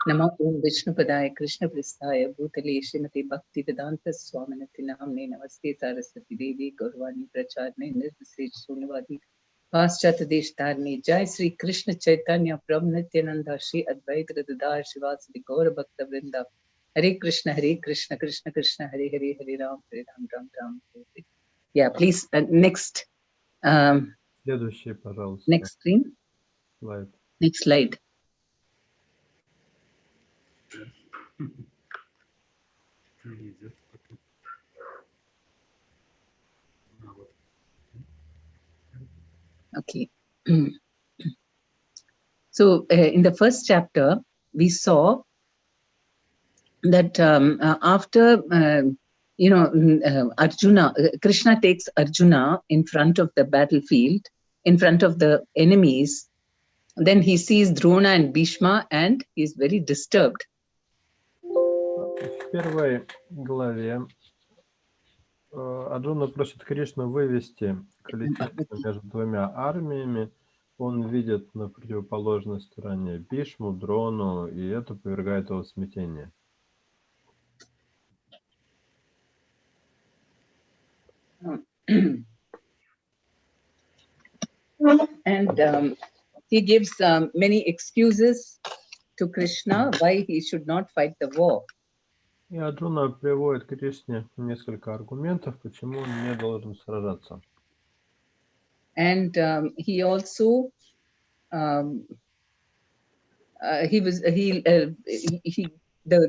Namo Om Vishnu Padaya Krishna Pristaya Bhutale Srimati Bhakti Vedanta Swaminati Namne Namaste Saraswati Devi Gaurvani Pracharne Nirvisej Sunavadi Paschat Desh Tarne Jai Sri Krishna Chaitanya Prabhu Nityananda Shri Advait Gadadhar Shivasadi Gaura Bhakta Vrinda Hare Krishna Krishna Krishna Hare Hare Hare Ram Ram Hare Hare. Yeah, please next. Следующий, пожалуйста. Next screen. Slide. Next slide. Okay. So in the first chapter, we saw that after Arjuna, Krishna takes Arjuna in front of the battlefield, in front of the enemies. Then he sees Drona and Bhishma, and he is very disturbed. В первой главе Арджуна просит Кришну вывести колесницу между двумя армиями. Он видит на противоположной стороне Бхишму, Дрону, и это повергает его в смятение. And he gives many excuses to Krishna why he should not fight the war. И Арджуна приводит к Кришне несколько аргументов, почему он не должен сражаться. And he also the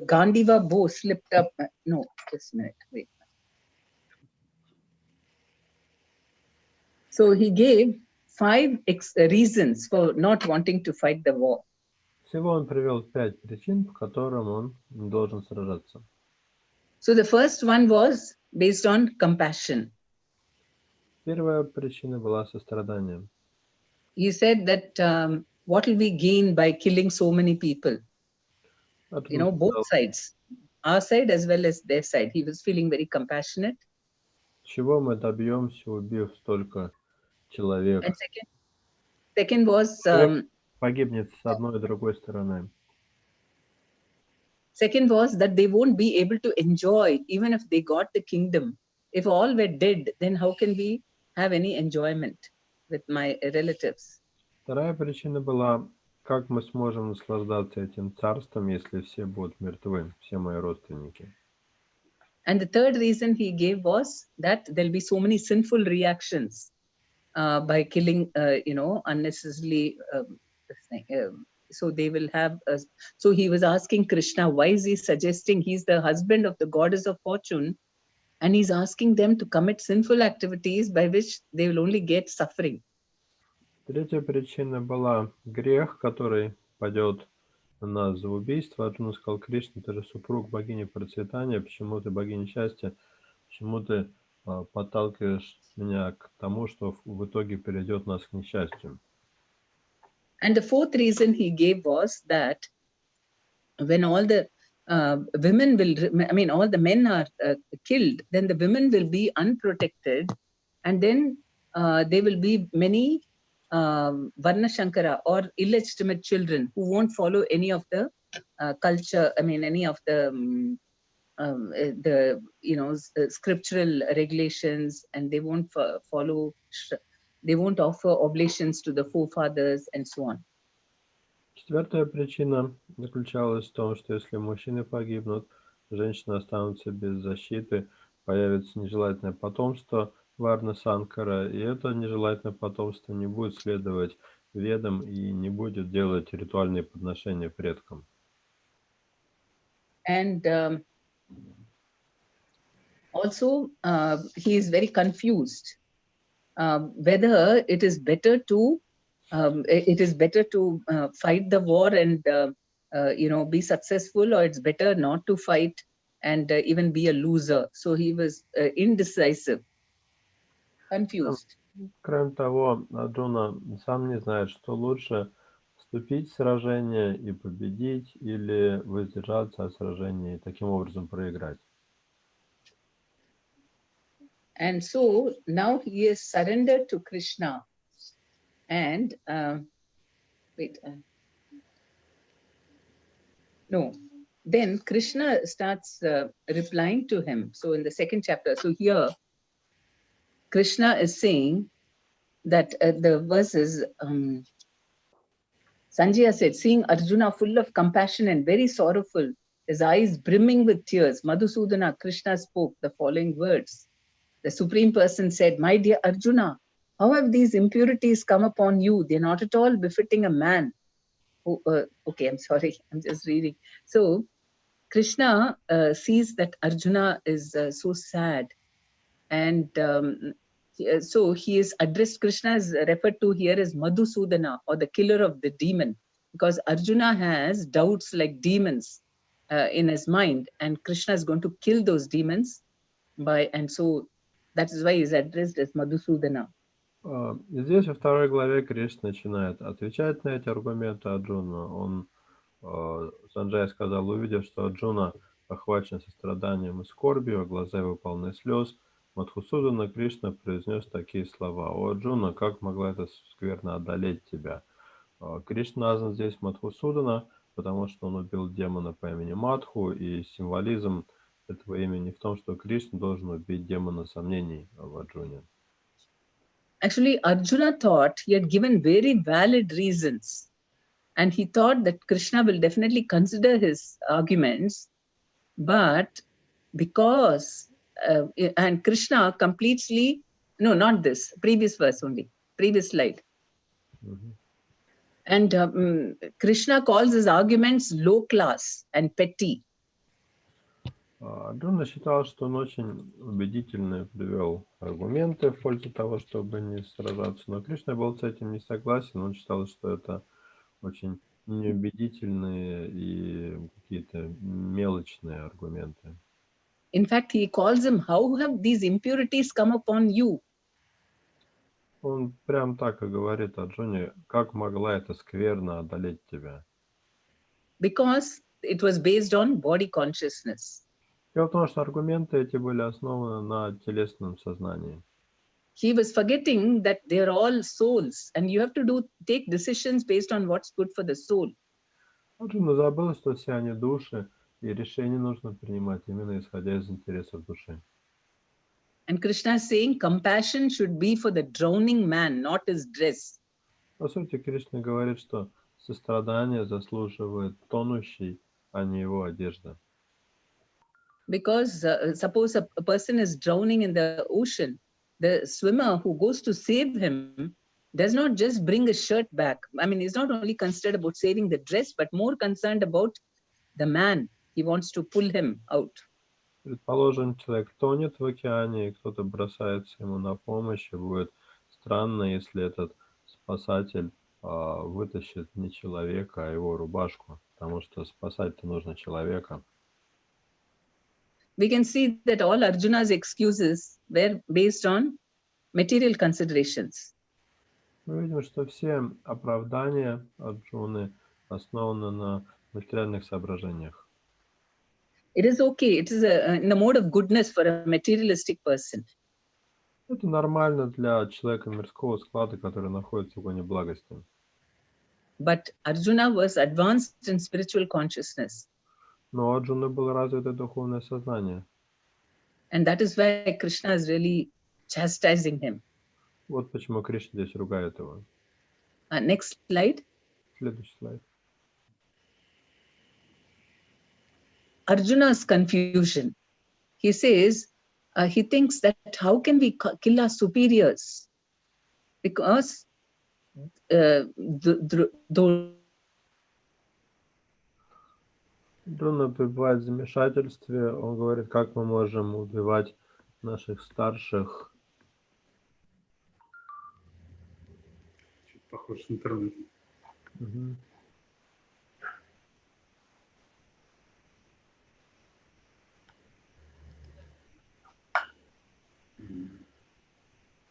Gandiva bow slipped up. No, just a minute, wait. So he gave 5 reasons for not wanting to fight the war. Всего он привел 5 причин, по которым он не должен сражаться. So the first one was based on compassion. Первая причина была состраданием. He said that what will we gain by killing so many people? You know, both sides, our side as well as their side. He was feeling very compassionate. Чего мы добьемся, убив столько человек? And second was погибнет с одной и другой стороны. Second was that they won't be able to enjoy even if they got the kingdom. If all were dead, then how can we have any enjoyment with my relatives? Вторая причина была, как мы сможем наслаждаться этим царством, если все будут мертвы, все мои родственники. And the third reason he gave was that there'll be so many sinful reactions by killing, unnecessarily. So they will have. So he was asking Krishna, why is he suggesting he's the husband of the goddess of fortune, and he's asking them to commit sinful activities by which they will only get suffering. Третья причина была грех, который падет на нас за убийство. Арджуна сказал: Кришна, ты же супруг богини процветания, почему ты богиня счастья, почему ты подталкиваешь меня к тому, что в итоге приведет нас к несчастью. And the fourth reason he gave was that when all the women will, all the men are killed, then the women will be unprotected, and then there will be many Varna Shankara or illegitimate children who won't follow any of the culture, any of the scriptural regulations, and they won't follow. They won't offer oblations to the forefathers and so on. Четвертая причина заключалась в том, что если мужчины погибнут, женщины останутся без защиты, появится нежелательное потомство Варна Санкара, и это нежелательное потомство не будет следовать ведам и не будет делать ритуальные подношения предкам. And also he is very confused whether it is better to fight the war and be successful, or it's better not to fight and even be a loser. So he was indecisive, confused. Кроме того, Арджуна сам не знает, что лучше: вступить в сражение и победить, или воздержаться от сражения и таким образом проиграть. And so now he is surrendered to Krishna. And then Krishna starts replying to him. So in the second chapter, so here Krishna is saying that the verses, Sanjaya said, seeing Arjuna full of compassion and very sorrowful, his eyes brimming with tears, Madhusudana, Krishna spoke the following words. The Supreme Person said, my dear Arjuna, how have these impurities come upon you? They're not at all befitting a man. Okay, I'm sorry, I'm just reading. So Krishna sees that Arjuna is so sad, and so he is addressed. Krishna is referred to here as Madhusudana, or the killer of the demon, because Arjuna has doubts like demons in his mind, and Krishna is going to kill those demons and so that is why he is addressed as Madhusudana. Здесь во второй главе Кришна начинает отвечать на эти аргументы Арджуна. Санджай сказал, увидев, что Арджуна охвачен состраданием и скорбью, а глаза его полны слез, Мадхусудана Кришна произнес такие слова. «О, Арджуна, как могла эта скверна одолеть тебя?» Кришна назван здесь Мадхусудана, потому что он убил демона по имени Мадху, и символизм этого имени в том, что Кришна должен убить демона сомнений в Арджуне. Actually, Arjuna thought he had given very valid reasons, and he thought that Krishna will definitely consider his arguments, but because, and Krishna completely, no, not this, previous verse only, previous slide. And Krishna calls his arguments low class and petty. Арджуна считал, что он очень убедительно привел аргументы в пользу того, чтобы не сражаться, но Кришна был с этим не согласен, он считал, что это очень неубедительные и какие-то мелочные аргументы. In fact, he calls him, how have these impurities come upon you? Он прям так и говорит Арджуне, как могла эта скверна одолеть тебя? Because it was based on body consciousness. Дело в том, что аргументы эти были основаны на телесном сознании. He was forgetting that they're all souls, and you have to take decisions based on what's good for the soul. Арджуна забыл, что все они души, и решение нужно принимать именно исходя из интересов души. And Krishna is saying compassion should be for the drowning man, not his dress. По сути, Кришна говорит, что сострадание заслуживает тонущий, а не его одежда. Because suppose a person is drowning in the ocean, the swimmer who goes to save him does not just bring a shirt back. I mean, he's not only concerned about saving the dress, but more concerned about the man. He wants to pull him out. Предположим, человек тонет в океане, и кто-то бросается ему на помощь, и будет странно, если этот спасатель вытащит не человека, а его рубашку, потому что спасать-то нужно человека. We can see that all Arjuna's excuses were based on material considerations. Мы видим, что все оправдания Арджуны основаны на материальных соображениях. It is okay. It is in the mode of goodness for a materialistic person. Это нормально для человека мирского склада, который находится в гоне благости. But Arjuna was advanced in spiritual consciousness. Но у Арджуны было развито духовное сознание. And that is why Krishna is really chastising him. Вот почему Кришна здесь ругает его. Next slide. Следующий слайд. Arjuna's confusion. He says, he thinks that how can we kill our superiors? Because Арджуна пребывает в замешательстве. Он говорит, как мы можем убивать наших старших. Чуть похож на интернет. Угу.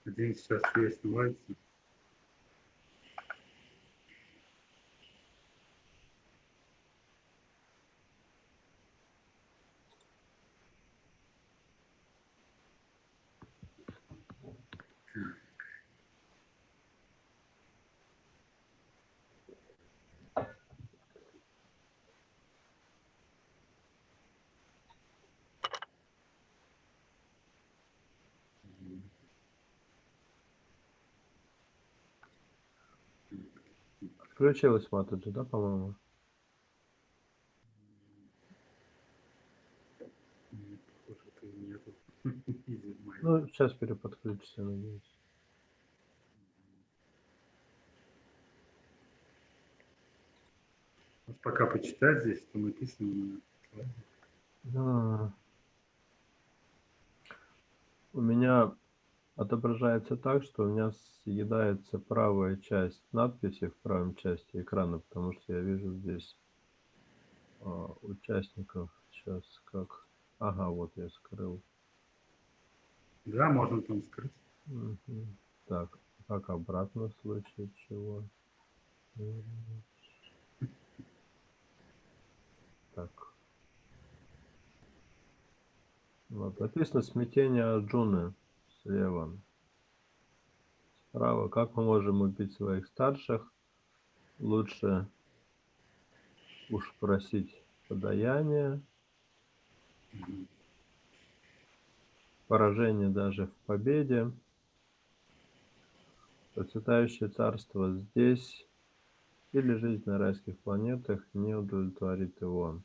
Один сейчас связь снимается. Включилась Матаджи, да, по-моему? Нет, похоже, это нету. Ну, сейчас переподключится, надеюсь. Вот пока почитать здесь, что написано на слайде. Да. У меня отображается так, что у меня съедается правая часть надписи в правой части экрана, потому что я вижу здесь участников. Сейчас как... Ага, вот я скрыл. Да, можно там скрыть. Мгм. Так, как обратно в случае чего? Так. Вот, написано смятение Арджуны слева. Справа, как мы можем убить своих старших? Лучше уж просить подаяние. Поражение даже в победе. Процветающее царство здесь или жизнь на райских планетах не удовлетворит его.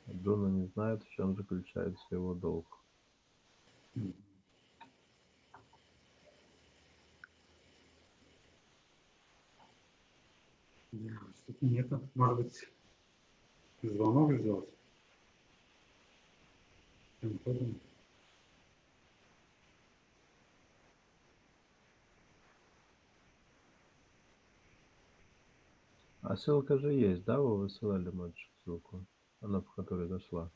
Арджуна не знает, в чем заключается его долг. Что-то нету. Может быть, звонок сделать? Чем подобное. А ссылка же есть, да? Вы высылали, Мадж, ссылку? Она по которой дошла.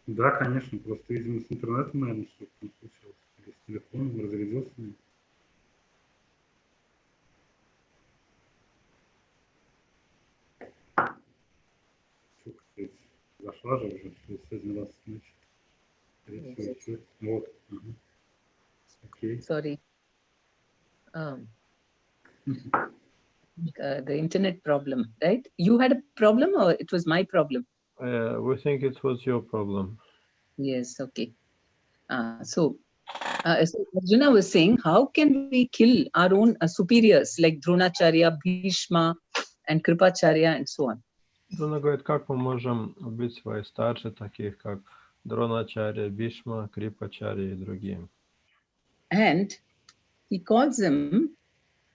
Да, конечно. Просто, видимо, с интернетом, наверное, что-то не случилось. Или с телефоном разрядился. Все, кстати, зашла же уже, через 11 ночи. Скорее всего, еще. Вот. Ага. Окей. Sorry. The internet problem, right? You had a problem or it was my problem? We think it was your problem. Yes, okay. So Arjuna was saying, how can we kill our own superiors like Dronacharya, Bhishma, and Kripacharya, and so on? Друна говорит, как мы можем убить своих старших, таких как Дроначарья, Бишма, Крипачарья и другие. And he calls him,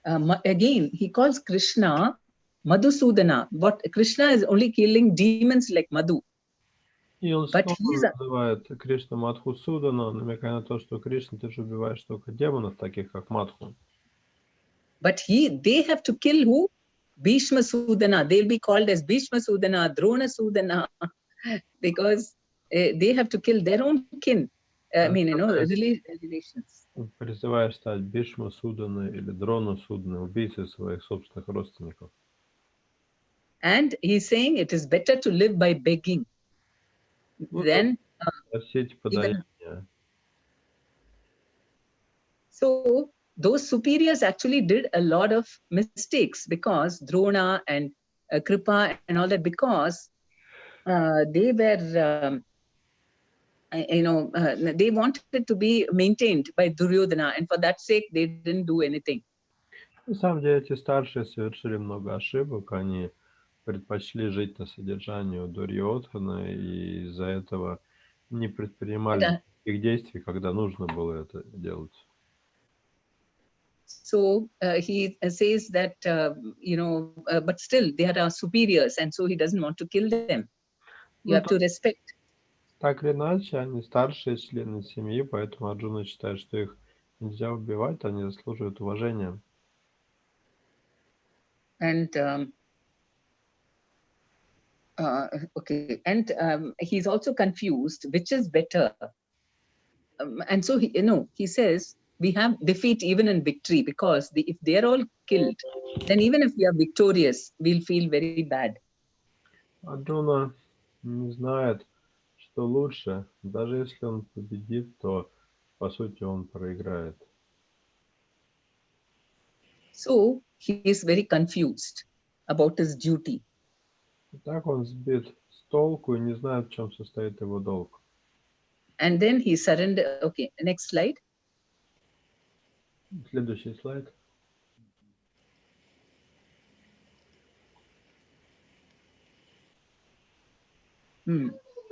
again, he calls Krishna Madhusudana. What Krishna is only killing demons like Madhu. И он But снова he's называет Кришну Мадхусудана, намекая на то, что Кришна, ты же убиваешь только демонов, таких как Мадху. but they have to kill who? Bhishma Sudana. They'll be called as Bhishma Sudana, Drona Sudana, because they have to kill their own kin. I mean, relations. Призываешь стать Бишма Судана или Дрона Судана, убийцей своих собственных родственников. And he's saying it is better to live by begging than Просить подаяние. So those superiors actually did a lot of mistakes because Drona and Kripa and all that, because they were, they wanted to be maintained by Duryodhana, and for that sake, they didn't do anything. На самом деле, эти старшие совершили много ошибок, они предпочли жить на содержании у Дурьодхана и из-за этого не предпринимали никаких действий, когда нужно было это делать. So he says that, but still they are our superiors, and so he doesn't want to kill them. You have to respect. Так или иначе, они старшие члены семьи, поэтому Арджуна считает, что их нельзя убивать, они заслуживают уважения. And okay, and he's also confused which is better. And so he says we have defeat even in victory, because if they are all killed, then even if we are victorious, we'll feel very bad. Арджуна не знает, что лучше. Даже если он победит, то по сути он проиграет. So he is very confused about his duty. Так он сбит с толку и не знает, в чем состоит его долг. And then he surrendered. Okay, next slide. Следующий слайд.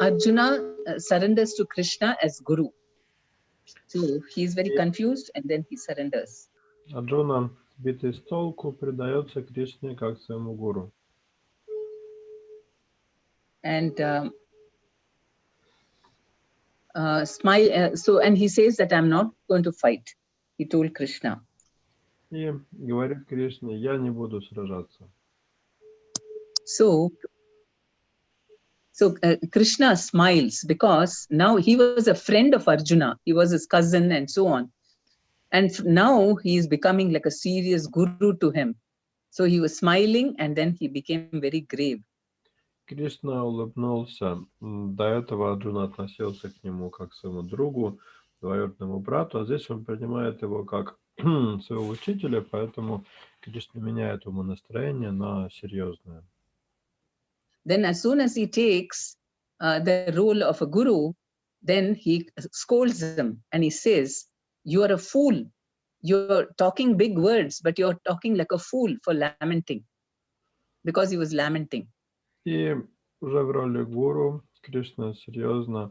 Arjuna surrenders to Krishna as Guru. So he is very confused and then he surrenders. Арджуна, сбитый с толку, предается Кришне как своему гуру. And and he says that I'm not going to fight. He told Krishna. И говорит Кришне, я не буду сражаться. So Krishna smiles because now he was a friend of Arjuna. He was his cousin and so on. And now he is becoming like a serious guru to him. So he was smiling and then he became very grave. Кришна улыбнулся. До этого Арджуна относился к нему как к своему другу, двоюродному брату, а здесь он принимает его как своего учителя, поэтому Кришна меняет ему настроение на серьезное. Then as soon as he takes the role of a guru, then he scolds him and he says, you are a fool. You're talking big words, but you're talking like a fool for lamenting. Because he was lamenting. И уже в роли гуру Кришна серьезно,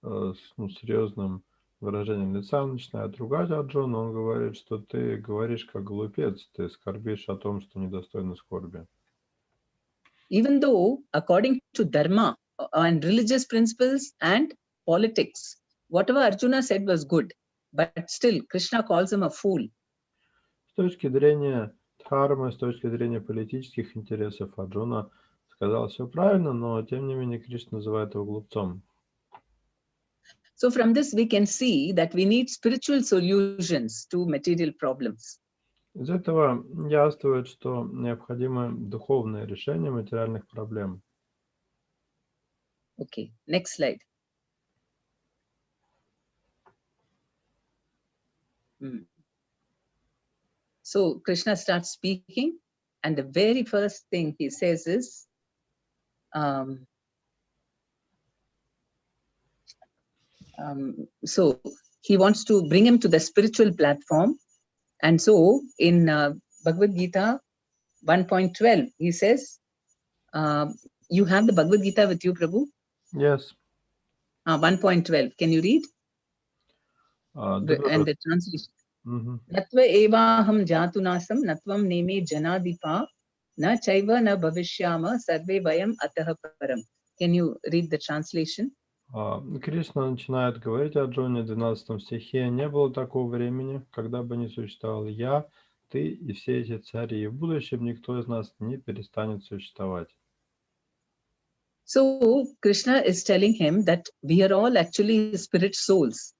с серьезным выражением лица начинает ругать Арджуну. Он говорит, что ты говоришь как глупец, ты скорбишь о том, что недостойно скорби. Even though, according to dharma and religious principles and politics, whatever Arjuna said was good, but still Krishna calls him a fool. С точки зрения дхармы, с точки зрения политических интересов, Арджуна сказал все правильно, но тем не менее Кришна называет его глупцом. So from this we can see that we need spiritual solutions to material problems. Из этого яствует, что необходимо духовное решение материальных проблем. Okay, next slide. So Krishna starts speaking, and the very first thing he says is, so he wants to bring him to the spiritual platform. And so in Bhagavad-gita 1.12, he says, you have the Bhagavad-gita with you, Prabhu? Yes. 1.12, can you read? And the translation. Mm-hmm. Natva evaham jatunasam natvam neme janadipa na chaiva na bhavishyama sarve vayam ataha param. Can you read the translation? Кришна начинает говорить о Арджуне в 12 стихе. Не было такого времени, когда бы не существовал я, ты и все эти цари, и в будущем никто из нас не перестанет существовать. So Krishna is telling him that we are all actually spirit souls.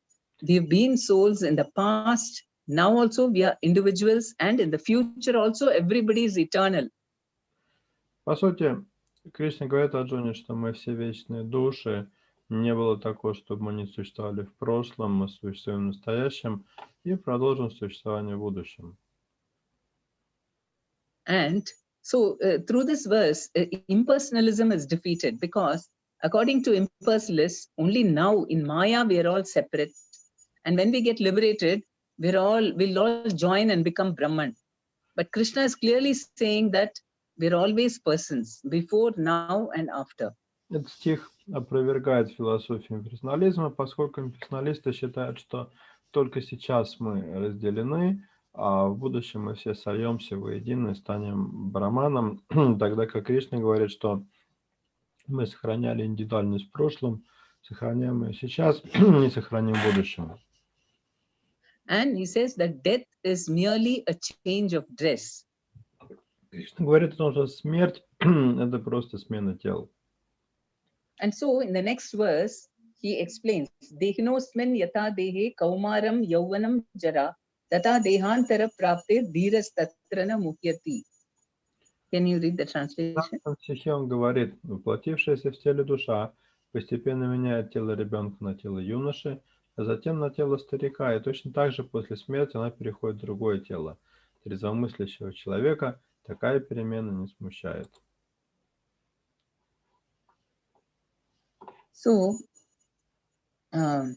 We have been souls in the past. Now also we are individuals, and in the future also everybody is eternal. По сути, Кришна говорит Арджуне, что мы все вечные души. Не было такого, чтобы мы не существовали в прошлом, мы существуем в настоящем и продолжим существование в будущем. And so through this verse, impersonalism is defeated, because according to impersonalists, only now in Maya we are all separate. And when we get liberated, we'll all join and become Brahman. But Krishna is clearly saying that we're always persons, before, now, and after. Этот стих опровергает философию имперсонализма, поскольку имперсоналисты считают, что только сейчас мы разделены, а в будущем мы все сольемся воедино и станем браманом, тогда как Кришна говорит, что мы сохраняли индивидуальность в прошлом, сохраняем ее сейчас и сохраним в будущем. And he says that death is merely a change of dress. Кришна говорит о том, что смерть – это просто смена тел. And so in the next verse, he explains, Dehinosmin yata dehe kaumaram yauvanam jara tata dehantara prapte dhiras tatrana muhyati. Can you read the translation? В этом стихе он говорит, воплотившаяся в теле душа постепенно меняет тело ребенка на тело юноши, а затем на тело старика, и точно так же после смерти она переходит в другое тело. Трезвомыслящего человека такая перемена не смущает. So, and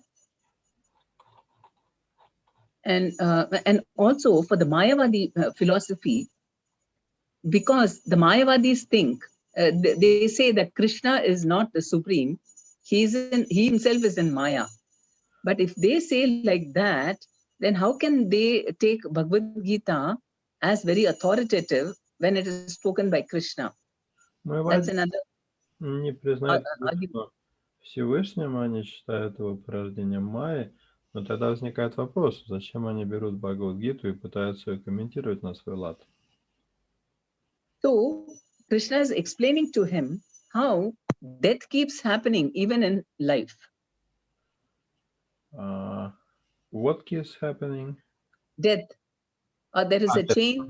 also for the Mayavadi philosophy, because the Mayavadis think they say that Krishna is not the supreme. He himself is in Maya. But if they say like that, then how can they take Bhagavad-gita as very authoritative when it is spoken by Krishna? That's another не признают argument. Кришну Всевышним, они считают его порождением Майи, но тогда возникает вопрос, зачем они берут Бхагавад-гиту и пытаются ее комментировать на свой лад. So Krishna is explaining to him how death keeps happening even in life. What keeps happening? Death. There is a death. change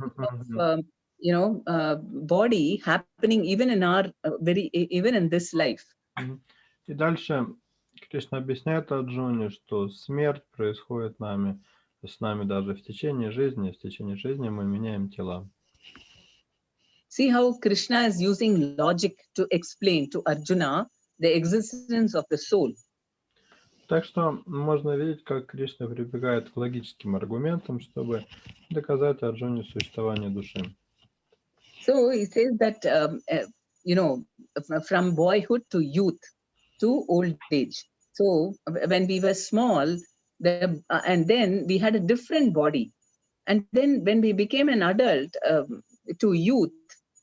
of body happening even in our even in this life. И дальше Кришна объясняет Арджуне, что смерть происходит с нами даже в течение жизни. В течение жизни мы меняем тела. See how Krishna is using logic to explain to Arjuna the existence of the soul. Так что можно видеть, как Кришна прибегает к логическим аргументам, чтобы доказать Арджуне существование души. So he says that from boyhood to youth to old age. So when we were small, and then we had a different body, and then when we became an adult to youth,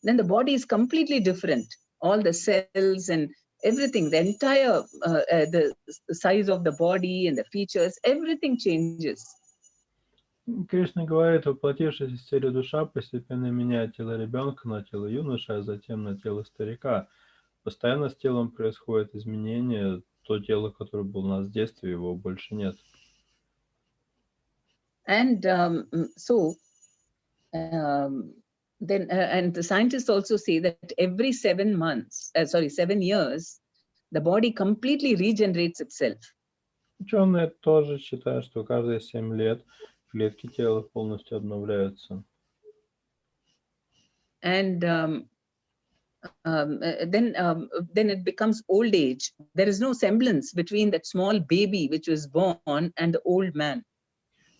then the body is completely different. All the cells and everything, the entire the size of the body and the features, everything changes. Кришна говорит, воплотившись в теле душа постепенно меняет тело ребенка на тело юноши, а затем на тело старика. Постоянно с телом происходят изменения. То тело, которое было у нас в детстве, его больше нет. And then and the scientists also say that every 7 years, the body completely regenerates itself. Ученые тоже считают, что каждые 7 лет клетки тела полностью обновляются. And then it becomes old age. There is no semblance between that small baby which was born and the old man.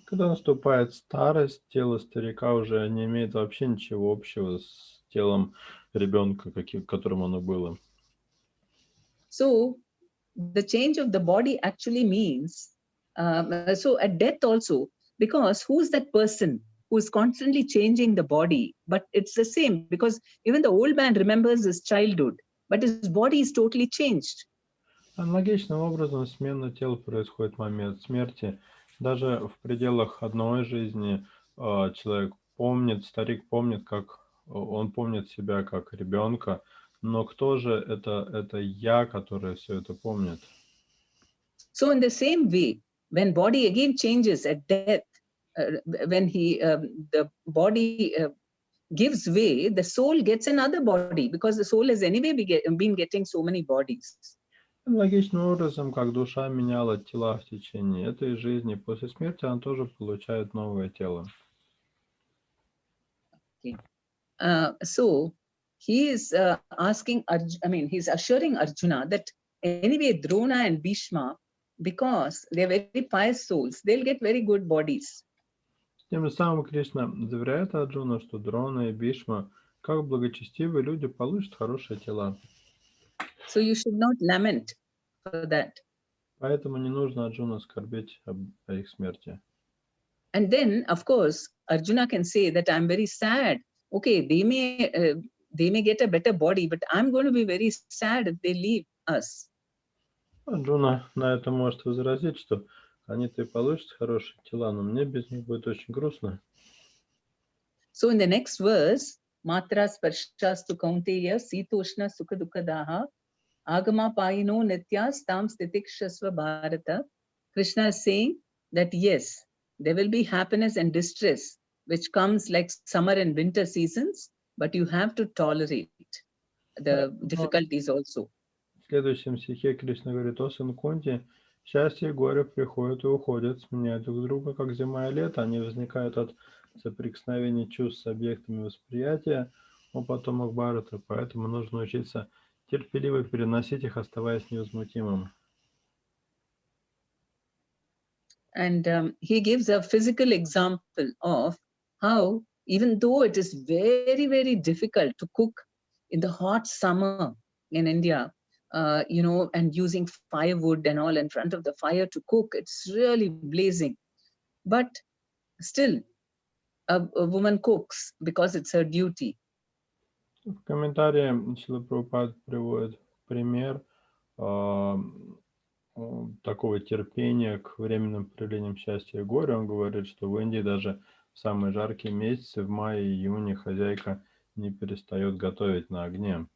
Когда наступает старость, тело старика уже не имеет вообще ничего общего с телом ребенка, которым оно было. So the change of the body actually means, so at death also, because who's that person who is constantly changing the body? But it's the same, because even the old man remembers his childhood, but his body is totally changed. Аналогичным образом смена тел происходит в момент смерти. Даже в пределах одной жизни человек помнит, старик помнит, как он помнит себя как ребенка, но кто же это я, который все это помнит? So in the same way, when body again changes at death, when the body gives way, the soul gets another body, because the soul has anyway been getting so many bodies. Логичным образом, как душа меняла тела в течение этой жизни, после смерти она тоже получает новое тело. Okay. So he is he's assuring Arjuna that anyway Drona and Bhishma, because they're very pious souls, they'll get very good bodies. Тем самым Кришна заверяет Арджуна, что Дрона и Бхишма, как благочестивые люди, получат хорошие тела. So you should not lament for that. Поэтому не нужно Арджуна скорбеть о их смерти. And then, of course, Arjuna can say that I'm very sad. Okay, they may get a better body, but I'm going to be very sad if they leave us. Арджуна на это может возразить, что они-то и получат хорошие тела, но мне без них будет очень грустно. So in the next verse, Matra Sparshastu Kaunteya Sitoshna Sukha Dukkadaha Agama Payino Nityas Tam Stitikshasva Bharata. Krishna is saying that yes, there will be happiness and distress which comes like summer and winter seasons, but you have to tolerate the difficulties also. В следующем стихе Кришна говорит: «О сын Кунти, счастье и горе приходят и уходят, сменяют друг друга, как зима и лето. Они возникают от соприкосновения чувств с объектами восприятия, о потомок Бхарата, поэтому нужно учиться терпеливо переносить их, оставаясь невозмутимым». And he gives a physical example of how, even though it is very, very difficult to cook in the hot summer in India, you know, and using firewood and all in front of the fire to cook. It's really blazing. But still, a woman cooks because it's her duty. В комментарии Шрила Прабхупад приводит пример такого терпения к временным проявлениям счастья и горя. Он говорит, что в Индии даже в самые жаркие месяцы, в мае и июне, хозяйка не перестает готовить на огне.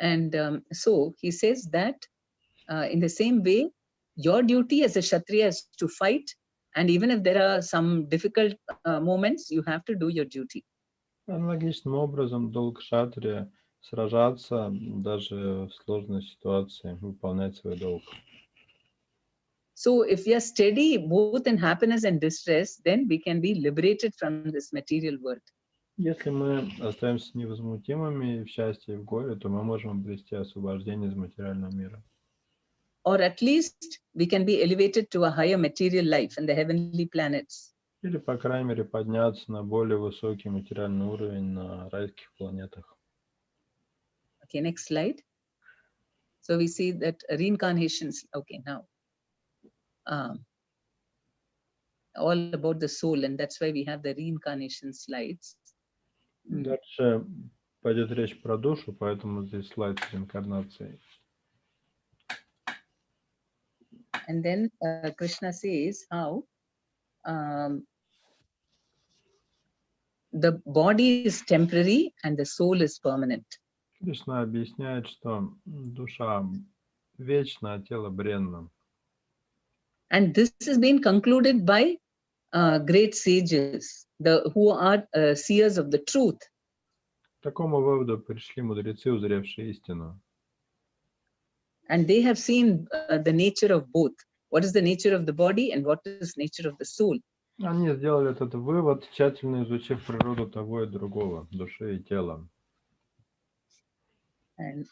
And so he says that in the same way, your duty as a Kshatriya is to fight. And even if there are some difficult moments, you have to do your duty. Аналогичным образом долг кшатрия сражаться даже в сложной ситуации, выполнять свой долг. So if we are steady both in happiness and distress, then we can be liberated from this material world. Если мы остаемся невозмутимыми в счастье и в горе, то мы можем обрести освобождение из материального мира. Or at least we can be elevated to a higher material life in the heavenly planets. Или, по крайней мере, подняться на более высокий материальный уровень на райских планетах. Okay, next slide. So we see that reincarnations, okay, now. All about the soul, and that's why we have the reincarnation slides. Дальше пойдет речь про душу, поэтому здесь слайд с реинкарнацией. And then Krishna says how the body is temporary and the soul is permanent. Кришна объясняет, что душа вечна, а тело бренно. And this has been concluded by great sages, who are seers of the truth. К такому выводу пришли мудрецы, узревшие истину. And they have seen the nature of both. What is the nature of the body and what is the nature of the soul? Они сделали этот вывод, тщательно изучив природу того и другого, души и тела. And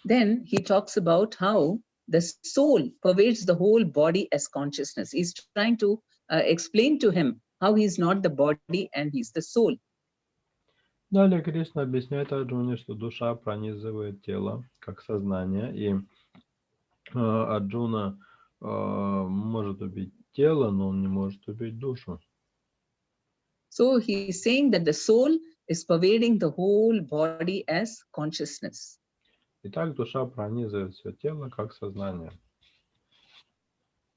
then he talks about how the soul pervades the whole body as consciousness. He's trying to explain to him how he's not the body and he's the soul. Далее Кришна объясняет Арджуне, что душа пронизывает тело, как сознание, и Арджуна может убить тело, но он не может убить душу. So he's saying that the soul is pervading the whole body as consciousness. Итак, душа пронизывает все тело, как сознание.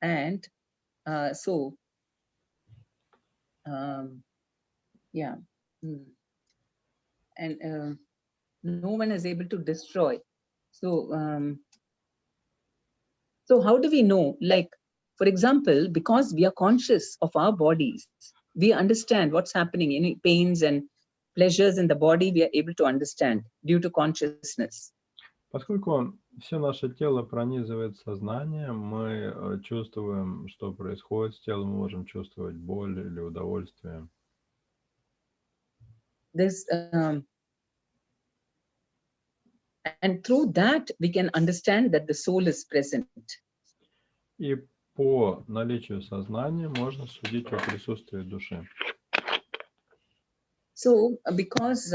And yeah. And no one is able to destroy. So how do we know? Like, for example, because we are conscious of our bodies, we understand what's happening, any pains and pleasures in the body, we are able to understand due to consciousness. Поскольку все наше тело пронизывает сознание, мы чувствуем, что происходит с телом, мы можем чувствовать боль или удовольствие. And through that, we can understand that the soul is present. И по наличию сознания можно судить о присутствии души. So, because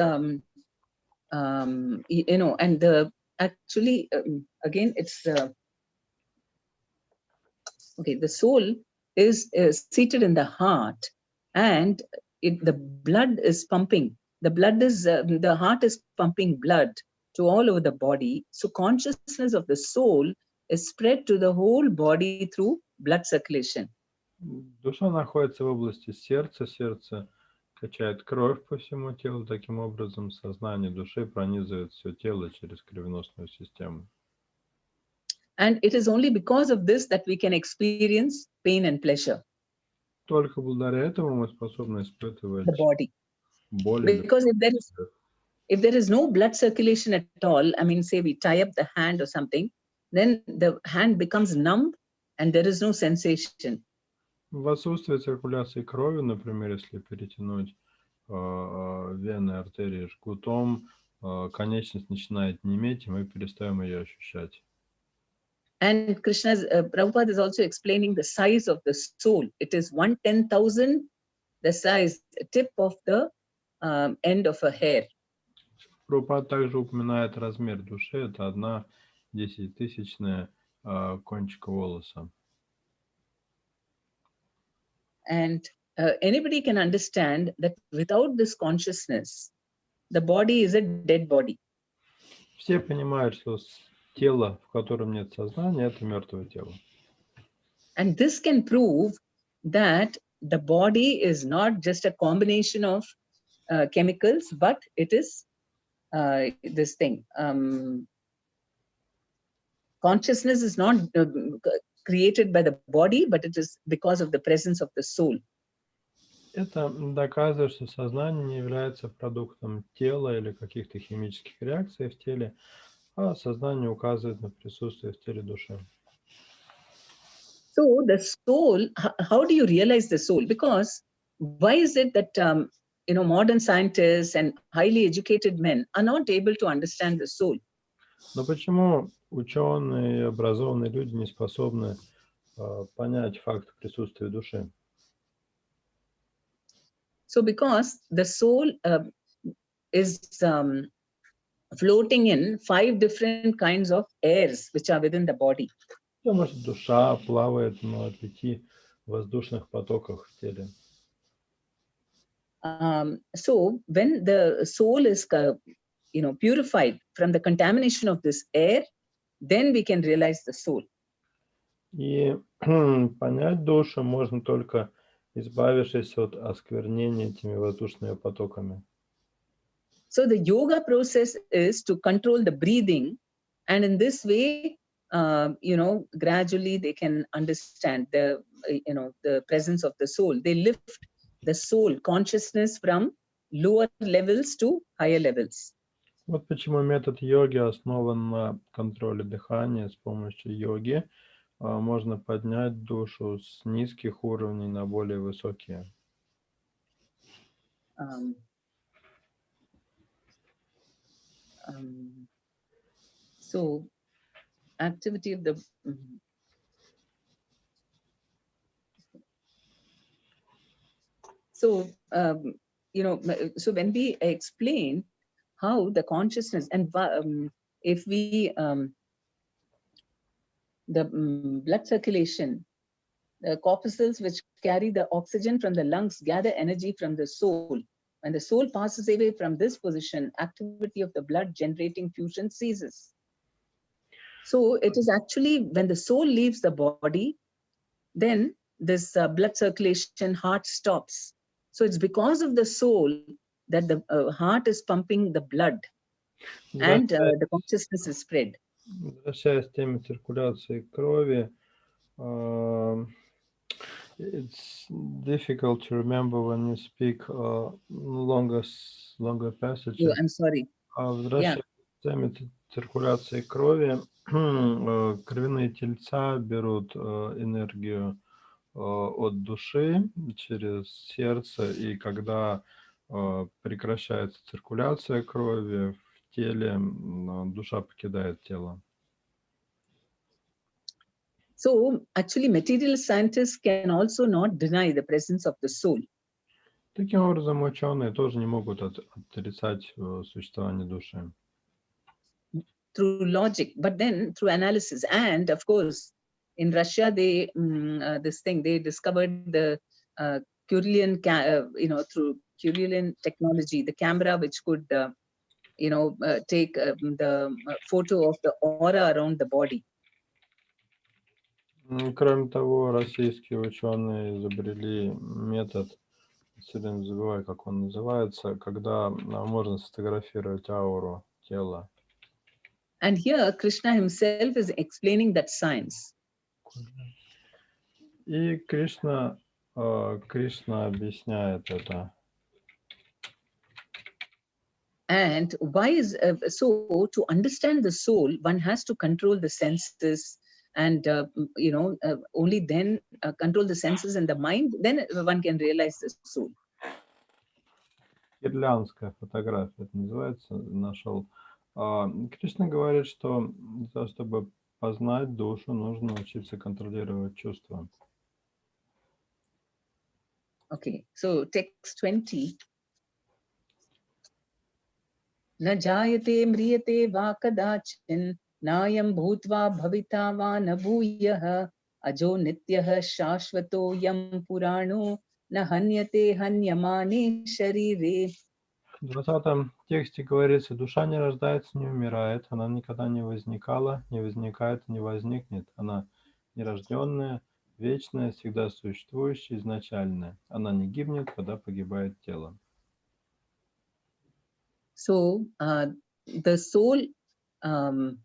you know, and actually, again, it's okay. The soul is seated in the heart, and the blood is pumping. The heart is pumping blood to all over the body. So consciousness of the soul is spread to the whole body through blood circulation. Душа находится в области сердца, сердце качает кровь по всему телу, таким образом сознание души пронизывает все тело через кровеносную систему. And it is only because of this that we can experience pain and pleasure. Только благодаря этому мы способны испытывать the body. боль. Because if there is no blood circulation at all, I mean, say we tie up the hand or something, then the hand becomes numb and there is no sensation. В отсутствие циркуляции крови, например, если перетянуть вены, артерии жгутом, конечность начинает неметь, и мы перестаем ее ощущать. And Krishna's Prabhupada is also explaining the size of the soul. It is 1/10,000 the size, tip of the end of a hair. Прабхупада также упоминает размер души. Это 1/10,000 кончика волоса. And anybody can understand that without this consciousness, the body is a dead body. Все понимают, что тело, в котором нет сознания, это мертвое тело. And this can prove that the body is not just a combination of chemicals, but it is this thing. Consciousness is not created by the body, but it is because of the presence of the soul. Это доказывает, что сознание не является продуктом тела или каких-то химических реакций в теле, а сознание указывает на присутствие в теле души. So the soul, how do you realize the soul? Because why is it that modern scientists and highly educated men are not able to understand the soul? Но почему ученые и образованные люди не способны понять факт присутствия души? So because the soul is floating in 5 different kinds of airs which are within the body. Потому что душа плавает на 5 воздушных потоках в теле. So when the soul is purified from the contamination of this air, then we can realize the soul. И понять душу можно только избавившись от осквернения этими воздушными потоками. So the yoga process is to control the breathing, and in this way, gradually they can understand the presence of the soul. They lift the soul consciousness from lower levels to higher levels. Вот почему метод йоги основан на контроле дыхания. С помощью йоги можно поднять душу с низких уровней на более высокие. So activity of the so when we explain how the consciousness and if we the blood circulation, the corpuscles which carry the oxygen from the lungs gather energy from the soul. When the soul passes away from this position, activity of the blood generating fusion ceases. So it is actually when the soul leaves the body, then this blood circulation, heart stops. So it's because of the soul that the heart is pumping the blood and the consciousness is spread. Возвращаясь к теме циркуляции крови, it's difficult to remember when you speak longer passages. Oh, I'm sorry. Возвращаясь к теме циркуляции крови, кровяные тельца берут энергию от души через сердце, и когда прекращается циркуляция крови в теле, душа покидает тело. So actually material scientists can also not deny the presence of the soul. Таким образом, ученые тоже не могут отрицать существование души. Through logic, but then through analysis, and of course in Russia they discovered the Curilian through Curilian technology, the camera which could take the photo of the aura around the body. Кроме того, российские ученые изобрели метод, все время забываю, как он называется, когда можно сфотографировать ауру тела. And here Krishna himself is explaining that science. И Кришна объясняет это. And why is so? To understand the soul, one has to control the senses, and only then control the senses and the mind. Then one can realize the soul. Ирландская фотография, это называется, нашел. Кришна говорит, что для того, чтобы познать душу, нужно научиться контролировать чувства. Okay, so text 20. Na jayate mriyate va kadachin nayam bhutva bhavita va na bhuyah ajo nityah shashvato yam purano na hanyate hanyamane sharire. В 20 тексте говорится: душа не рождается, не умирает, она никогда не возникала, не возникает, не возникнет. Она нерожденная, вечная, всегда существующая, изначальная. Она не гибнет, когда погибает тело. So the soul, so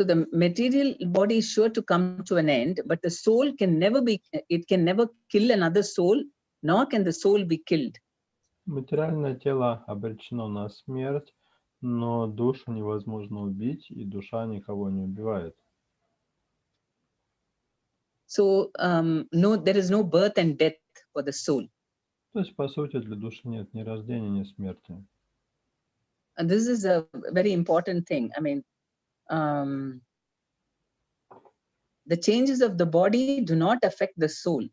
the material body is sure to come to an end, but the soul can never be, it can never kill another soul, nor can the soul be killed. Материальное тело обречено на смерть, но душу невозможно убить, и душа никого не убивает. So no, there is no birth and death for the soul. То есть, по сути, для души нет ни рождения, ни смерти. And this is a very important thing. I mean, the changes of the body do not affect the soul.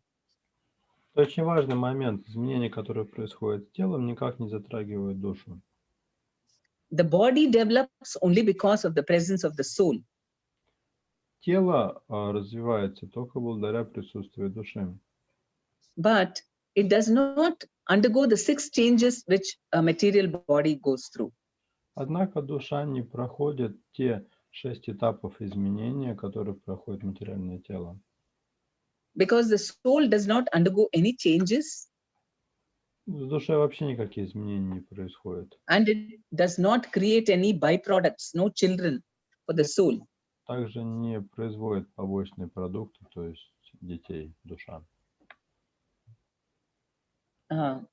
Это очень важный момент. Изменения, которые происходят с телом, никак не затрагивают душу. The body develops only because of the presence of the soul. Тело развивается только благодаря присутствию души. But it does not undergo the 6 changes which a material body goes through. Однако душа не проходит те 6 этапов изменения, которые проходит материальное тело. Because the soul does not undergo any changes. С душой вообще никакие изменения не происходят. And it does not create any byproducts, no children for the soul. Также не производит побочные продукты, то есть детей, душа. And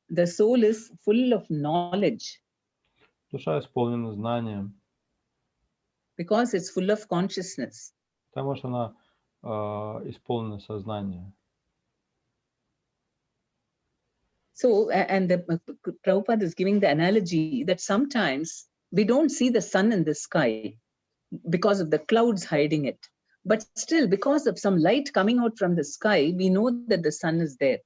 the soul is full of knowledge. Душа исполнена знанием. Because it's full of consciousness. Потому что она исполнена сознанием. So, and the Prabhupada is giving the analogy that sometimes we don't see the sun in the sky because of the clouds hiding it. But still, because of some light coming out from the sky, we know that the sun is there.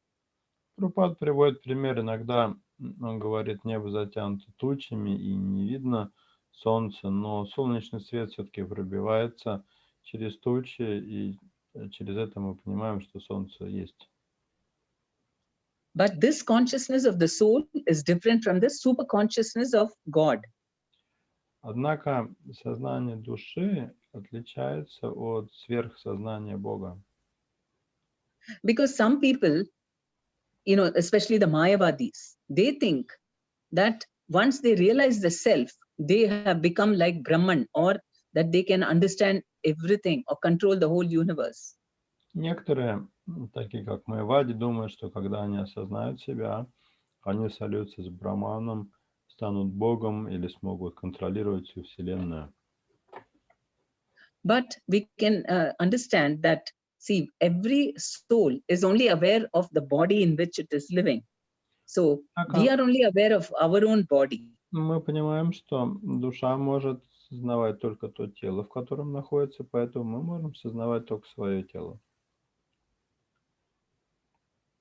Прабхупада приводит пример. Иногда он говорит, небо затянуто тучами и не видно солнца, но солнечный свет все-таки пробивается через тучи, и через это мы понимаем, что солнце есть. But this consciousness of the soul is different from the super consciousness of God. Однако сознание души отличается от сверхсознания Бога. Because some people, you know, especially the Mayavadis, they think that once they realize the self, they have become like Brahman, or that they can understand everything or control the whole universe. Некоторые, такие как Майявади, думают, что когда они осознают себя, они сольются с Брахманом, станут Богом или смогут контролировать всю Вселенную. But we can understand that, see, every soul is only aware of the body in which it is living. So we are only aware of our own body. Мы понимаем, что душа может сознавать только то тело, в котором находится, поэтому мы можем сознавать только свое тело.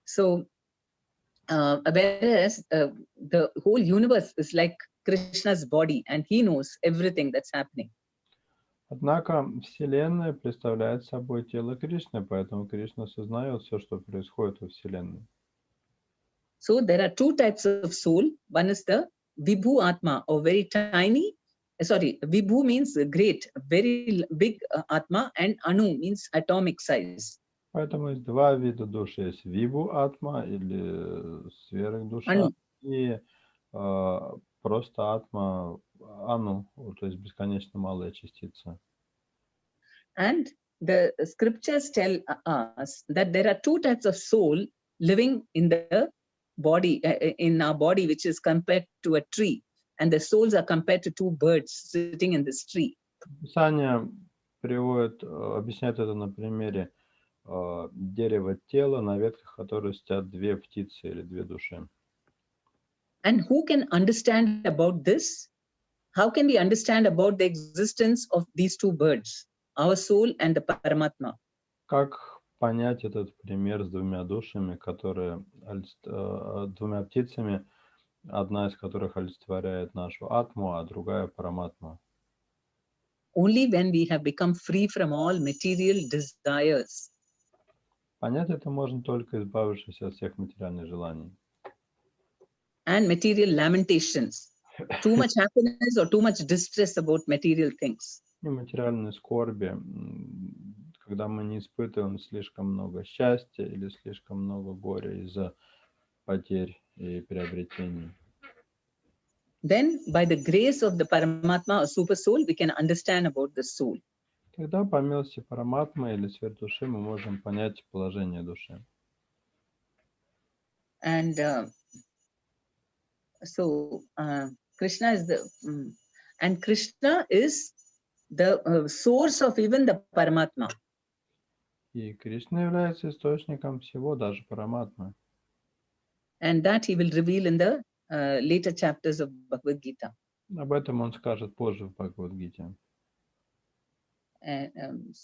So, whereas the whole universe is like Krishna's body, and he knows everything that's happening. Однако Вселенная представляет собой тело Кришны, поэтому Кришна сознает все, что происходит во Вселенной. So there are 2 types of soul. One is the Vibhu Atma, or very tiny. Sorry, Vibhu means great, very big Atma, and Anu means atomic size. Поэтому есть 2 вида души. Есть Вибу Атма или сверхдуша, и просто Атма, Ану, то есть бесконечно малая частица. And the scriptures tell us that there are 2 types of soul living in the body, in our body, which is compared to a tree, and the souls are compared to 2 birds sitting in this tree. Писание приводит, объясняет это на примере дерева тела, на ветках которой сидят 2 птицы или 2 души. And who can understand about this? how can we understand about the existence of these two birds, our soul and the Paramatma? Как понять этот пример с двумя душами, которые, двумя птицами, одна из которых олицетворяет нашу атму, а другая параматму? Only when we have become free from all material desires. Понять это можно только избавившись от всех материальных желаний. And material lamentations. Too much happiness or too much distress about material things. И материальной скорби, когда мы не испытываем слишком много счастья или слишком много горя из-за потерь и приобретений. Then, by the grace of the Paramatma or Super Soul, we can understand about the soul. Тогда по милости параматмы или сфер души мы можем понять положение души. And Krishna is and Krishna is the source of even the Paramatma. И Кришна является источником всего, даже параматмы. And that he will reveal in the later chapters of Bhagavad-gite. Об этом он скажет позже в Бхагавад-гите. And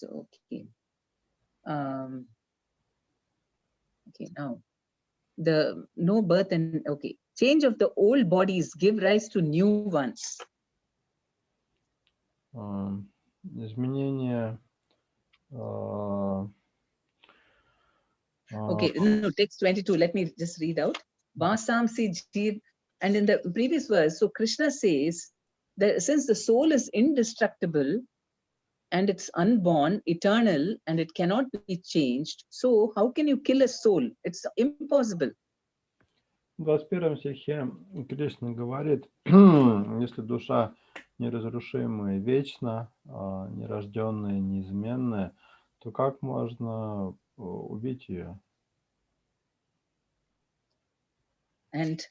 now the no birth and change of the old bodies give rise to new ones. Изменение. No, text 22. Let me just read out. Vasamsi Jeev, and in the previous verse, so Krishna says that since the soul is indestructible and it's unborn, eternal, and it cannot be changed, so how can you kill a soul? It's impossible. В 21 стихе Кришна говорит, если душа неразрушимая и вечна, нерожденная, неизменная, то как можно убить ее? And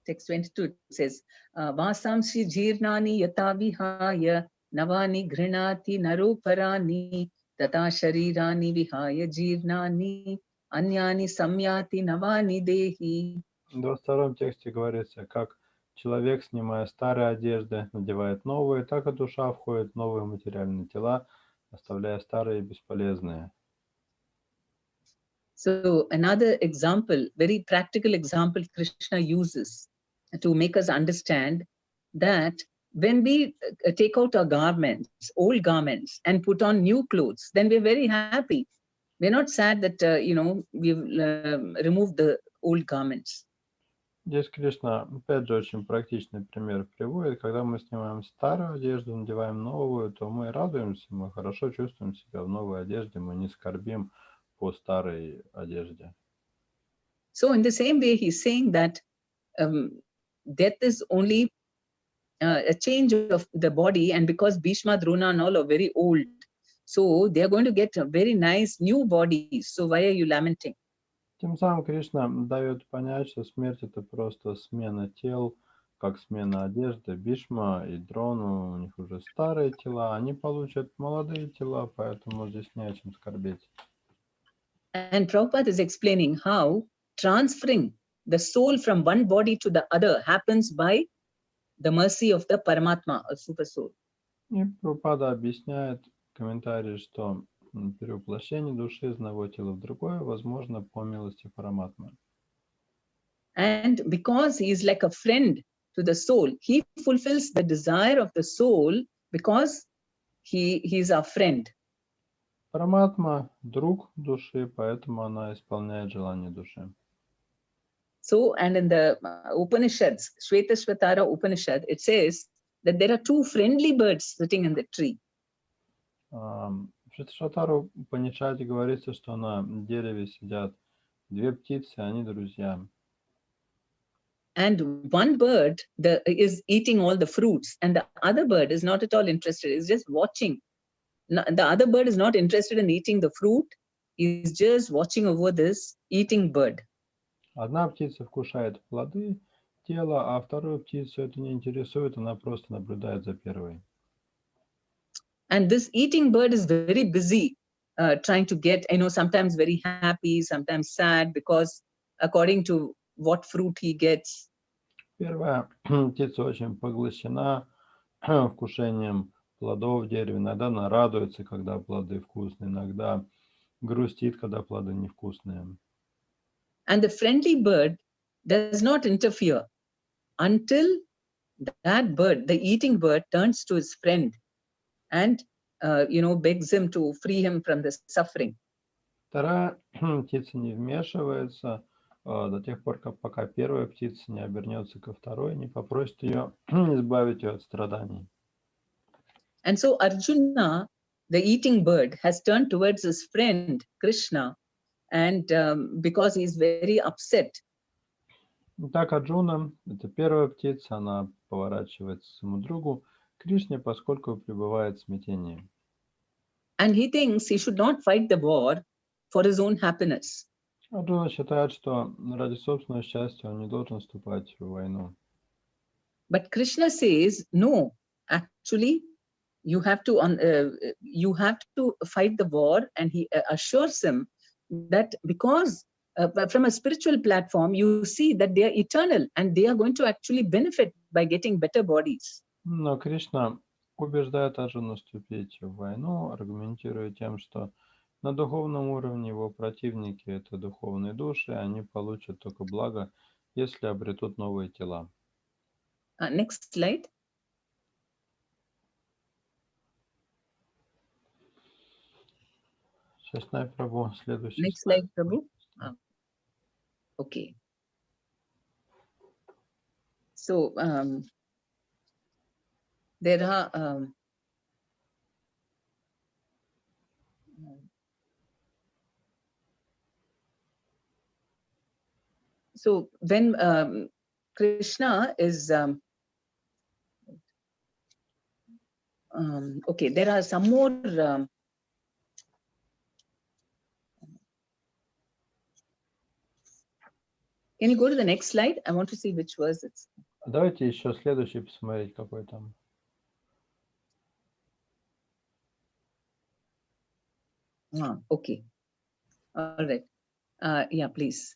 text 22 says, Vasamsi Jirnani Yata Vihaya Navani Grinati Naruparani Tata Sharirani Vihaya Jirnani Anyani Samyati Navani Dehi. В 22 тексте говорится, как человек, снимая старые одежды, надевает новые, так и душа входит в новые материальные тела, оставляя старые и бесполезные. So another example, very practical example Krishna uses to make us understand that when we take out our garments, old garments, and put on new clothes, then we're very happy. We're not sad that, we've removed the old garments. Здесь Кришна, опять же, очень практичный пример приводит. Когда мы снимаем старую одежду, надеваем новую, то мы радуемся, мы хорошо чувствуем себя в новой одежде, мы не скорбим по старой одежде. So in the same way, he's saying that death is only a change of the body, and because Bhishma, Drona and all are very old, so they are going to get a very nice new bodies. So why are you lamenting? Тем самым Кришна дает понять, что смерть — это просто смена тел, как смена одежды. Бишма и Дрону, у них уже старые тела, они получат молодые тела, поэтому здесь не о чем скорбеть. And Prabhupada is explaining how transferring the soul from one body to the other happens by the mercy of the Paramatma, or Super Soul. И Прабхупада объясняет в комментарии, что перевоплощение души из одного тела в другое возможно по милости Параматмы. And because he is like a friend to the soul, he fulfills the desire of the soul because he is our friend. Параматма — друг души, поэтому она исполняет желание души. So, and in the Upanishads, Shvetashvatara Upanishad, it says that there are two friendly birds sitting in the tree. В Шветашватара Упанишаде говорится, что на дереве сидят две птицы, они друзья. And one bird is eating all the fruits, and the other bird is not at all interested, is just watching. The other bird is not interested in eating the fruit, is just watching over this eating bird. Одна птица вкушает плоды тела, а вторую птицу это не интересует, она просто наблюдает за первой. And this eating bird is very busy trying to get, sometimes very happy, sometimes sad, because according to what fruit he gets. Первая птица очень поглощена вкушением плодов дерева. Иногда она радуется, когда плоды вкусные, иногда грустит, когда плоды невкусные. And the friendly bird does not interfere until that bird, the eating bird, turns to his friend and begs him to free him from the suffering. Вторая птица не вмешивается до тех пор, пока первая птица не обернется ко второй, не попросит ее избавить ее от страданий. And so Arjuna, the eating bird, has turned towards his friend Krishna, and because he is very upset. Итак, Арджуна, это первая птица, она поворачивается к своему другу Кришне, поскольку пребывает в смятении. And he thinks he should not fight the war for his own happiness. Арджуна считает, что ради собственного счастья он не должен вступать в войну. But Krishna says, no, actually, you have to fight the war, and he assures him that because from a spiritual platform, you see that they are eternal and they are going to actually benefit by getting better bodies. Но Кришна убеждает Арджуну вступить в войну, аргументируя тем, что на духовном уровне его противники – это духовные души, они получат только благо, если обретут новые тела. Next slide. Шестная Прабhu, следующий Next slide, Prabhu. Okay. So there are so when Krishna is okay, there are some more can you go to the next slide? I want to see which verse it's. Давайте еще следующий посмотреть, какой там. Okay. All right. Yeah, please.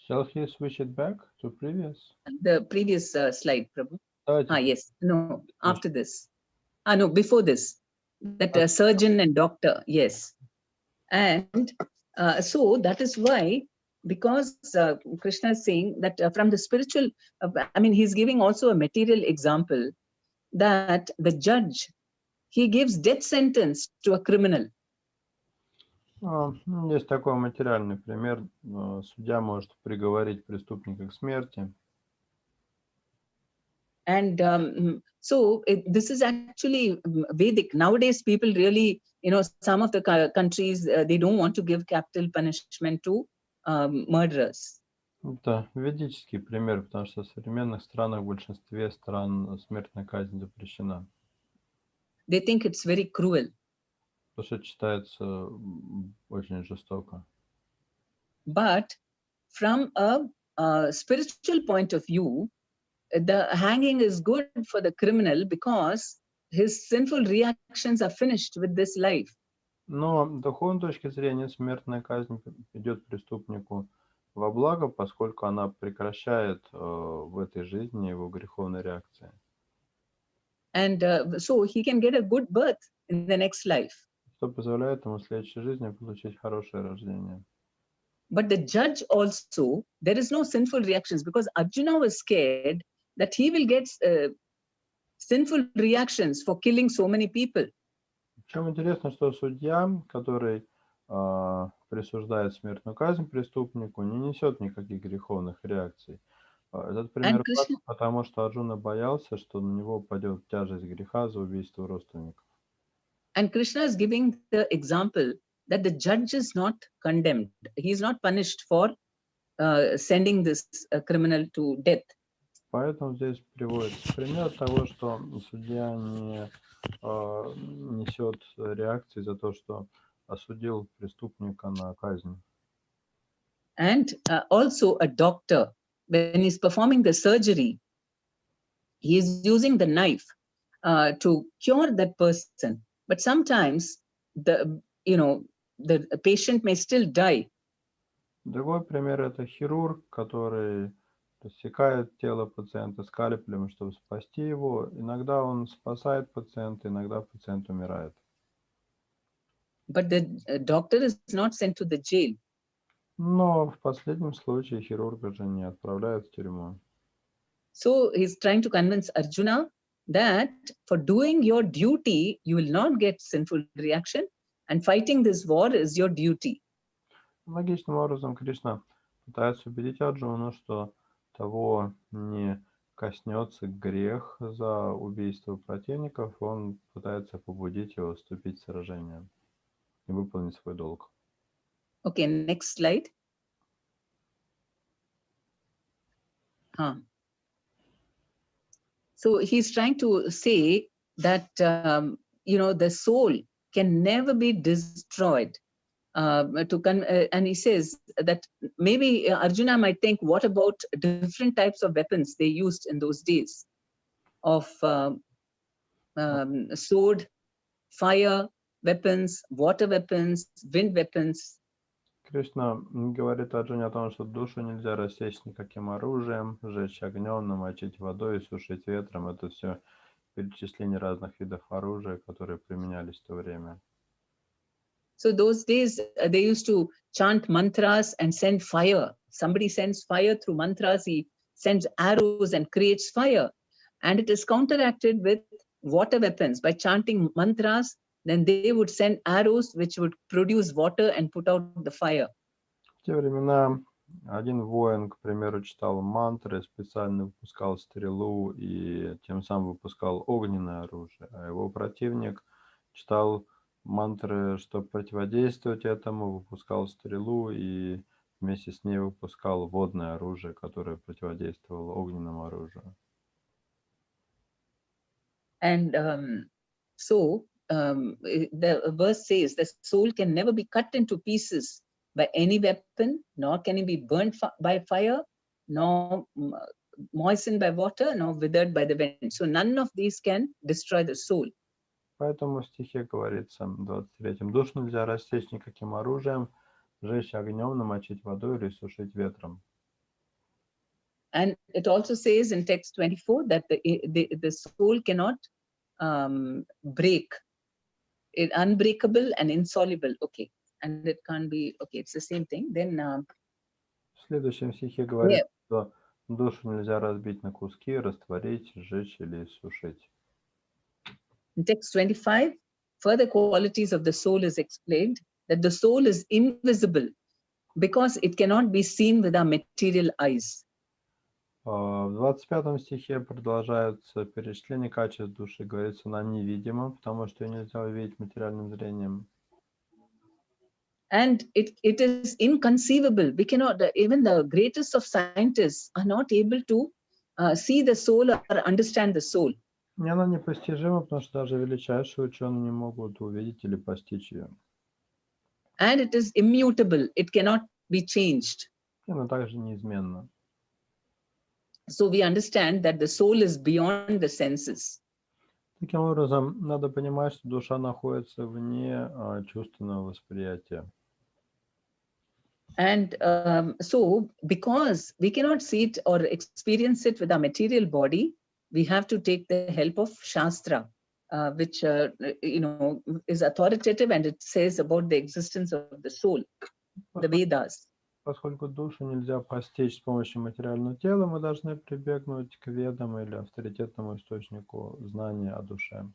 Shall he switch it back to previous? The previous slide, Prabhu. Давайте. Yes. No, after this. No, before this. That surgeon and doctor. Yes. And so that is why, because Krishna is saying that from the spiritual, he's giving also a material example that the judge, he gives death sentence to a criminal. Есть такой материальный пример. Судья может приговорить преступника к смерти. And so this is actually Vedic. Nowadays, people really, some of the countries, they don't want to give capital punishment to murderers. Это ведический пример, потому что в современных странах, в большинстве стран, смертная казнь запрещена. They think it's very cruel. Потому что это считается очень жестоко. But from a spiritual point of view, the hanging is good for the criminal because his sinful reactions are finished with this life. Но с духовной точки зрения смертная казнь идет преступнику во благо, поскольку она прекращает в этой жизни его греховные реакции. And so he can get a good birth in the next life. Что позволяет ему в следующей жизни получить хорошее рождение. But the judge also, there is no sinful reactions because Arjuna was scared that he will get sinful reactions for killing so many people. Причем интересно, что судья, который присуждает смертную казнь преступнику, не несет никаких греховных реакций. Этот пример потому, что Арджуна боялся, что на него упадет тяжесть греха за убийство родственников. And Krishna is giving the example that the judge is not condemned. He is not punished for sending this criminal to death. Поэтому здесь приводится пример того, что судья не несет реакции за то, что осудил преступника на казнь. And also a doctor, when he's performing the surgery, he is using the knife to cure that person. But sometimes the patient may still die. Другой пример – это хирург, который рассекает тело пациента скальпелем, чтобы спасти его. Иногда он спасает пациента, иногда пациент умирает. But the doctor is not sent to the jail. Но в последнем случае хирурга же не отправляют в тюрьму. So he's trying to convince Arjuna that for doing your duty, you will not get sinful reaction, and fighting this war is your duty. Логичным образом Кришна пытается убедить Арджуну, что того не коснется грех за убийство противников, он пытается побудить его вступить в сражение и выполнить свой долг. Okay, next slide. So he's trying to say that, the soul can never be destroyed. And he says that maybe Arjuna might think, what about different types of weapons they used in those days of sword, fire weapons, water weapons, wind weapons. Кришна говорит Арджуне о том, что душу нельзя рассечь никаким оружием, сжечь огнем, намочить водой и сушить ветром. Это все перечисление разных видов оружия, которые применялись в то время. So those days they used to chant mantras and send fire. Somebody sends fire through mantras, he sends arrows and creates fire. And it is counteracted with water weapons. By chanting mantras, then they would send arrows which would produce water and put out the fire. В те времена один воин, к примеру, читал мантры, специально выпускал стрелу и тем самым выпускал огненное оружие, а его противник читал мантры, чтобы противодействовать этому, выпускал стрелу и вместе с ней выпускал водное оружие, которое противодействовало огненному оружию. And the verse says the soul can never be cut into pieces by any weapon, nor can it be burnt by fire, nor moistened by water, nor withered by the wind. So none of these can destroy the soul. Поэтому в стихе говорится, 23-м, душу нельзя рассечь никаким оружием, сжечь огнем, намочить водой или сушить ветром. And it also says in text 24 that the soul cannot break. It's unbreakable and insoluble. Okay. And it can't be, okay, it's the same thing. Then в следующем стихе говорится, что душу нельзя разбить на куски, растворить, сжечь или сушить. In text 25, further qualities of the soul is explained, that the soul is invisible because it cannot be seen with our material eyes. В 25 стихе продолжается перечисление качеств души. Говорится, она невидима, потому что ее нельзя увидеть материальным зрением. And it is inconceivable. We cannot, even the greatest of scientists are not able to see the soul or understand the soul. И она непостижима, потому что даже величайшие ученые не могут увидеть или постичь ее. And it is immutable. It cannot be changed. И она также неизменна. So we understand that the soul is beyond the senses. Таким образом, надо понимать, что душа находится вне чувственного восприятия. And so because we cannot see it or experience it with our material body, we have to take the help of Shastra, which is authoritative, and it says about the existence of the soul, the Vedas. Поскольку душу нельзя постичь с помощью материального тела, мы должны прибегнуть к ведам или авторитетному источнику знания о душе.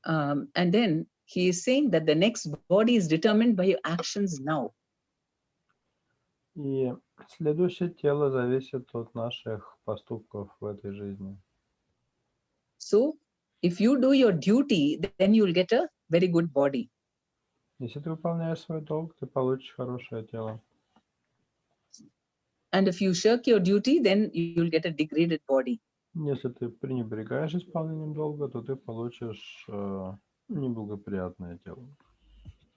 And then he is saying that the next body is determined by your actions now. И следующее тело зависит от наших поступков в этой жизни. So if you do your duty, then you will get a very good body. Если ты выполняешь свой долг, ты получишь хорошее тело. And if you shirk your duty, then you will get a degraded body. Если ты пренебрегаешь исполнением долга, то ты получишь неблагоприятное тело.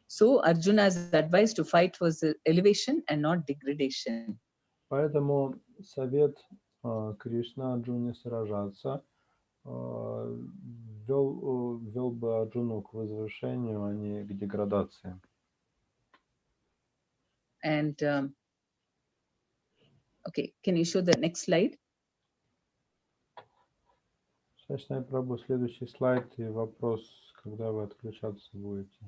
So Arjuna is advised to fight for elevation and not degradation. Поэтому совет Кришна Арджуне сражаться вел бы Арджуну к возвышению, а не к деградации. And Okay, can you show the next slide? Сейчас пробую следующий слайд и вопрос, когда вы отключаться будете.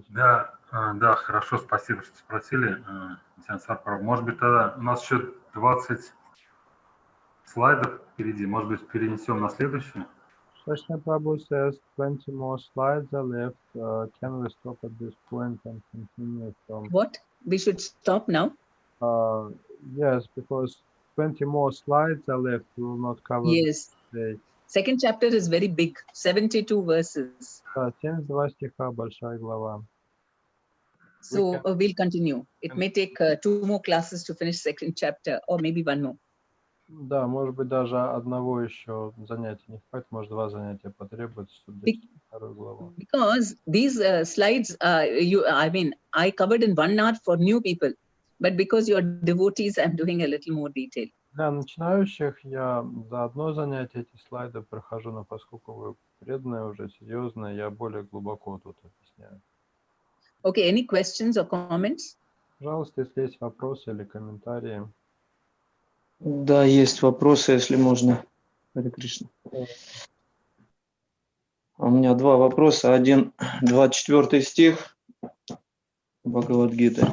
Да, да, хорошо, спасибо, что спросили. Может быть, тогда у нас еще 20 слайдов впереди, может быть, перенесем на следующий? Session Prabhu says 20 more slides are left. Can we stop at this point and continue from? What? We should stop now? Yes, because 20 more slides are left. We will not cover. Yes. Today. Second chapter is very big, 72 verses. 72 стиха, большая глава. So we'll continue. It may take 2 more classes to finish second chapter, or maybe 1 more. Да, может быть, даже одного еще занятия не хватит, может, 2 занятия потребуется, чтобы дойти до второй главы. Because these slides, I covered in 1 hour for new people, but because you're devotees, I'm doing a little more detail. Для начинающих я за одно занятие эти слайды прохожу, но поскольку вы преданные, уже серьезные, я более глубоко тут объясняю. Okay, any questions or comments? Пожалуйста, если есть вопросы или комментарии. Да, есть вопросы, если можно. Харе Кришна. У меня 2 вопроса. Один, 24 стих Бхагавад-гиты,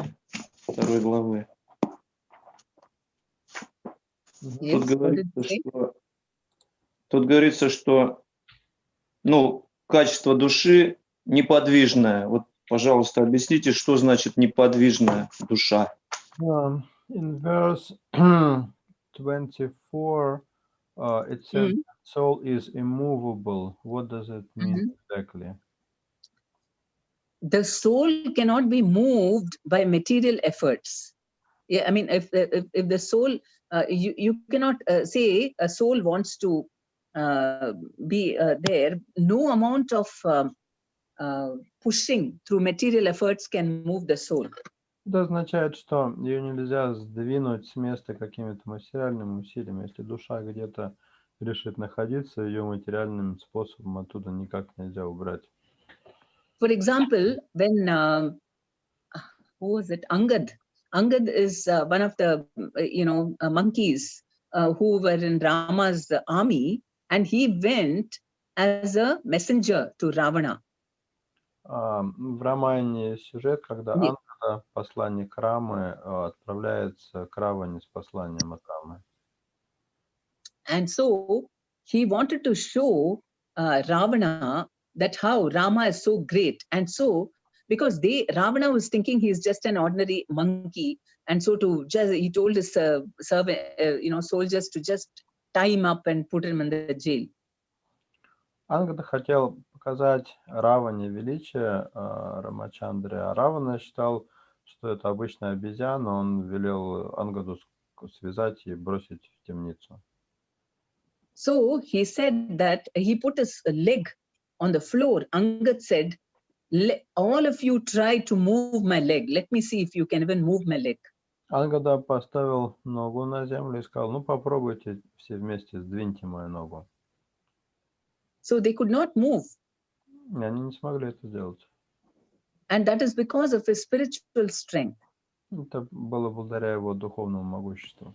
2 главы. Yes, Тут говорится, что качество души неподвижное. Вот, пожалуйста, объясните, что значит неподвижная душа. In verse 24, it says soul is immovable. What does it mean exactly? The soul cannot be moved by material efforts. Yeah, I mean, if the soul, you cannot say a soul wants to be there. No amount of pushing through material efforts can move the soul. Это означает, что ее нельзя сдвинуть с места какими-то материальными усилиями. Если душа где-то решит находиться, ее материальным способом оттуда никак нельзя убрать. For example, when who was it? Angad is one of the monkeys who were in Rama's army, and he went as a messenger to Ravana. В романе есть сюжет, когда Ангада, посланник Рамы, отправляется к Раване с посланием от Рамы. And so he wanted to show Ravana that how Rama is so great. And so, because Ravana was thinking he is just an ordinary monkey, and so he told his soldiers to just tie him up and put him in the jail. Ангада хотел показать Раване величие Рамачандры, а Равана считал, что это обычная обезьяна, он велел Ангаду связать и бросить в темницу. So he said that he put his leg on the floor. Angad said, all of you try to move my leg. Let me see if you can even move my leg. Ангада поставил ногу на землю и сказал, попробуйте все вместе, сдвиньте мою ногу. So they could not move. Они не смогли это сделать. And that is because of his spiritual strength. Это было благодаря его духовному могуществу.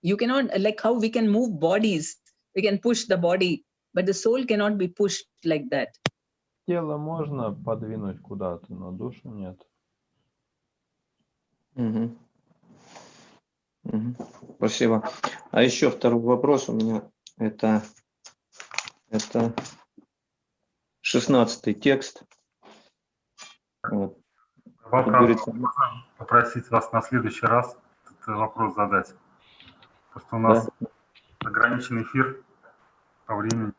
You cannot, like how we can move bodies, we can push the body, but the soul cannot be pushed like that. Тело можно подвинуть куда-то, но душу нет. Спасибо. А еще второй вопрос у меня. Это 16-й текст. Вот. Можно попросить вас на следующий раз этот вопрос задать? Просто у нас ограниченный эфир по времени.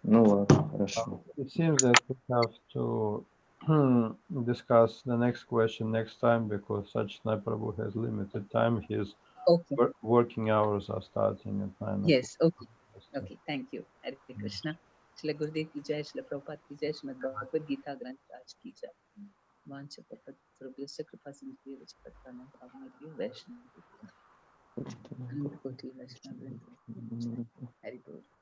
Ну ладно, хорошо. It seems that we have to discuss the next question next time because Sachitana Prabhu has limited time. His working hours are starting at 9 o'clock. Yes, okay, thank you. Hare Krishna. Shri Gurudev ki jai, Shri Prabhupada ki jai, Shrimad Bhagavad-gita Granth Raj ki jai. Vancha Prabhupada Kripa Sindhu Vichpatana Bhavnabhyo Vaishnava. Koti Vaishnava. Hare Krishna.